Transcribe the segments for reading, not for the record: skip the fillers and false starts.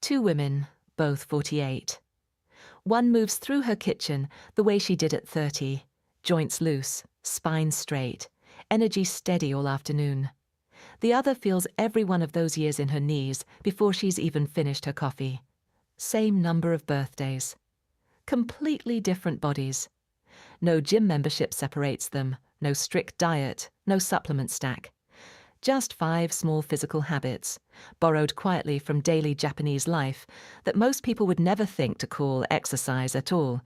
Two women, both 48. One moves through her kitchen the way she did at 30, joints loose, spine straight, energy steady all afternoon. The other feels every one of those years in her knees before she's even finished her coffee. Same number of birthdays. Completely different bodies. No gym membership separates them, no strict diet, no supplement stack. Just 5 small physical habits, borrowed quietly from daily Japanese life, that most people would never think to call exercise at all.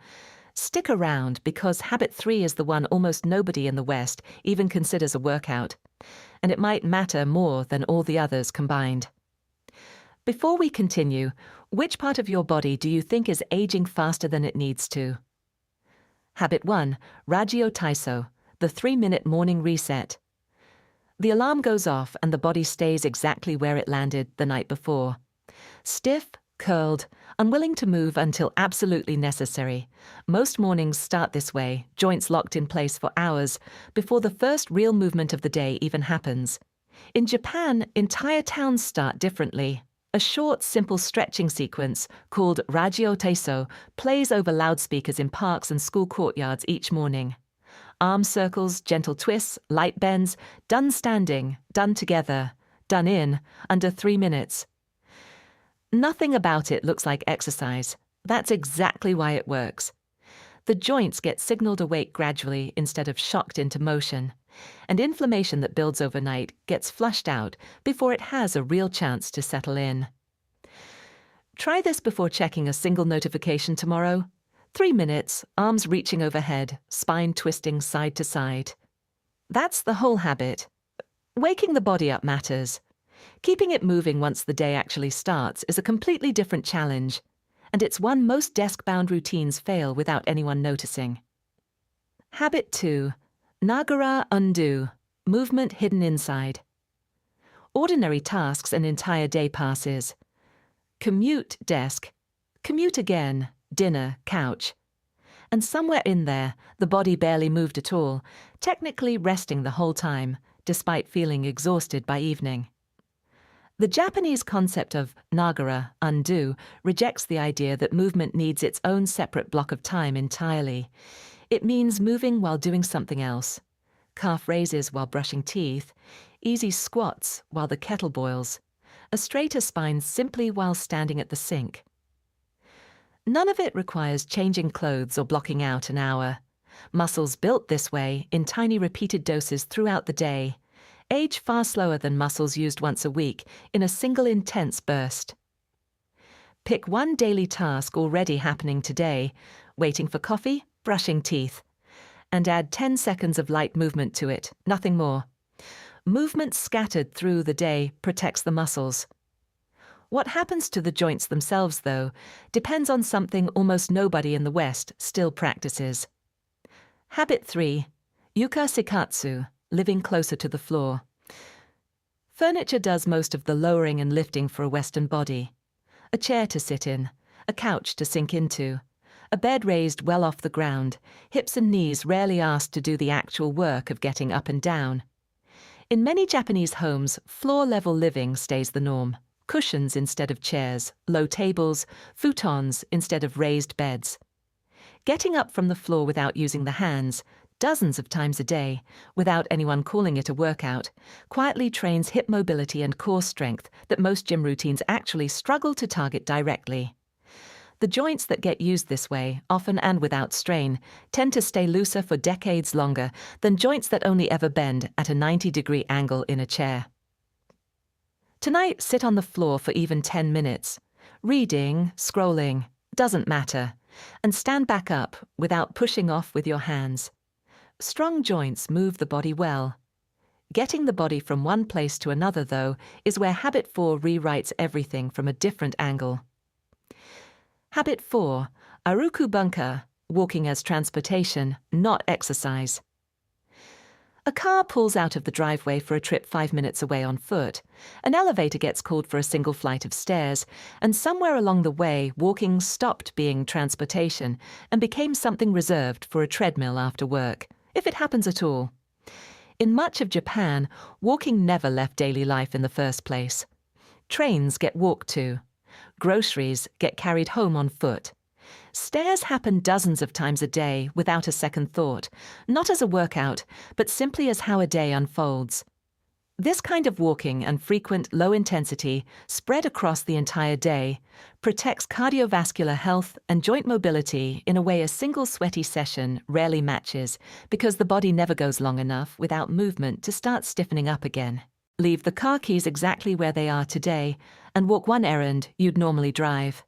Stick around, because habit 3 is the one almost nobody in the West even considers a workout, and it might matter more than all the others combined. Before we continue, which part of your body do you think is aging faster than it needs to? Habit 1, Rajio Taiso, the 3-minute morning reset. The alarm goes off and the body stays exactly where it landed the night before. Stiff, curled, unwilling to move until absolutely necessary. Most mornings start this way, joints locked in place for hours, before the first real movement of the day even happens. In Japan, entire towns start differently. A short, simple stretching sequence, called Rajio Taiso, plays over loudspeakers in parks and school courtyards each morning. Arm circles, gentle twists, light bends, done standing, done together, done in, under 3 minutes. Nothing about it looks like exercise. That's exactly why it works. The joints get signaled awake gradually instead of shocked into motion, and inflammation that builds overnight gets flushed out before it has a real chance to settle in. Try this before checking a single notification tomorrow. 3 minutes, arms reaching overhead, spine twisting side to side. That's the whole habit. Waking the body up matters. Keeping it moving once the day actually starts is a completely different challenge, and it's one most desk-bound routines fail without anyone noticing. Habit 2, Nagara Undo, movement hidden inside. Ordinary tasks, an entire day passes. Commute, desk. Commute again. Dinner, couch. And somewhere in there, the body barely moved at all, technically resting the whole time, despite feeling exhausted by evening. The Japanese concept of Nagara Undo rejects the idea that movement needs its own separate block of time entirely. It means moving while doing something else. Calf raises while brushing teeth, easy squats while the kettle boils, a straighter spine simply while standing at the sink. None of it requires changing clothes or blocking out an hour. Muscles built this way, in tiny repeated doses throughout the day, age far slower than muscles used once a week in a single intense burst. Pick one daily task already happening today, waiting for coffee, brushing teeth, and add 10 seconds of light movement to it, nothing more. Movement scattered through the day protects the muscles. What happens to the joints themselves, though, depends on something almost nobody in the West still practices. Habit 3, Yuka Seikatsu, living closer to the floor. Furniture does most of the lowering and lifting for a Western body. A chair to sit in, a couch to sink into, a bed raised well off the ground, hips and knees rarely asked to do the actual work of getting up and down. In many Japanese homes, floor-level living stays the norm. Cushions instead of chairs, low tables, futons instead of raised beds. Getting up from the floor without using the hands, dozens of times a day, without anyone calling it a workout, quietly trains hip mobility and core strength that most gym routines actually struggle to target directly. The joints that get used this way, often and without strain, tend to stay looser for decades longer than joints that only ever bend at a 90-degree angle in a chair. Tonight, sit on the floor for even 10 minutes. Reading, scrolling, doesn't matter. And stand back up without pushing off with your hands. Strong joints move the body well. Getting the body from one place to another, though, is where Habit 4 rewrites everything from a different angle. Habit 4, Aruku Bunka, walking as transportation, not exercise. A car pulls out of the driveway for a trip 5 minutes away on foot. An elevator gets called for a single flight of stairs, and somewhere along the way, walking stopped being transportation and became something reserved for a treadmill after work, if it happens at all. In much of Japan, walking never left daily life in the first place. Trains get walked to. Groceries get carried home on foot. Stairs happen dozens of times a day without a second thought, not as a workout, but simply as how a day unfolds. This kind of walking and frequent low intensity, spread across the entire day, protects cardiovascular health and joint mobility in a way a single sweaty session rarely matches, because the body never goes long enough without movement to start stiffening up again. Leave the car keys exactly where they are today and walk one errand you'd normally drive.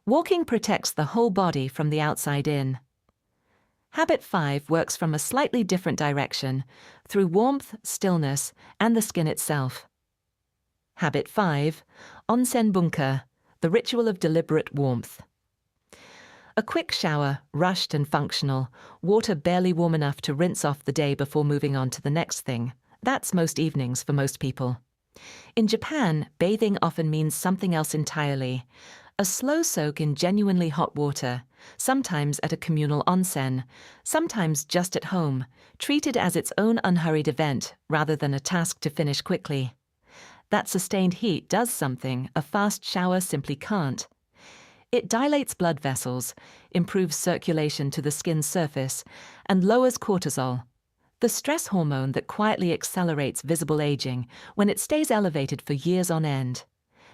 Walking protects the whole body from the outside in. Habit 5 works from a slightly different direction, through warmth, stillness, and the skin itself. Habit 5, Onsen Bunka, the ritual of deliberate warmth. A quick shower, rushed and functional, water barely warm enough to rinse off the day before moving on to the next thing. That's most evenings for most people. In Japan, bathing often means something else entirely. A slow soak in genuinely hot water, sometimes at a communal onsen, sometimes just at home, treated as its own unhurried event rather than a task to finish quickly. That sustained heat does something a fast shower simply can't. It dilates blood vessels, improves circulation to the skin's surface, and lowers cortisol, the stress hormone that quietly accelerates visible aging when it stays elevated for years on end.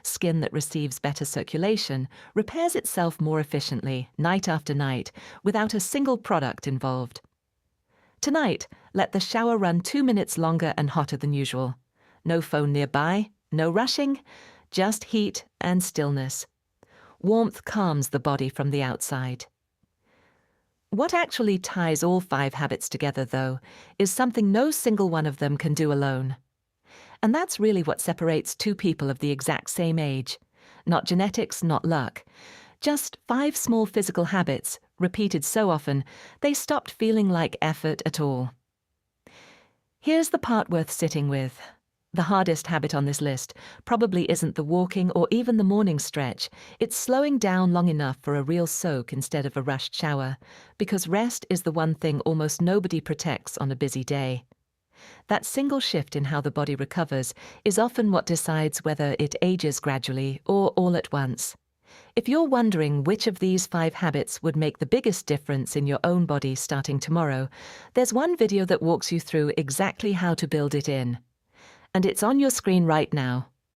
Skin that receives better circulation repairs itself more efficiently, night after night, without a single product involved. Tonight, let the shower run 2 minutes longer and hotter than usual. No phone nearby, no rushing, just heat and stillness. Warmth calms the body from the outside. What actually ties all 5 habits together, though, is something no single one of them can do alone. And that's really what separates 2 people of the exact same age. Not genetics, not luck. Just 5 small physical habits, repeated so often, they stopped feeling like effort at all. Here's the part worth sitting with. The hardest habit on this list probably isn't the walking or even the morning stretch. It's slowing down long enough for a real soak instead of a rushed shower, because rest is the one thing almost nobody protects on a busy day. That single shift in how the body recovers is often what decides whether it ages gradually or all at once. If you're wondering which of these 5 habits would make the biggest difference in your own body starting tomorrow, there's one video that walks you through exactly how to build it in. And it's on your screen right now.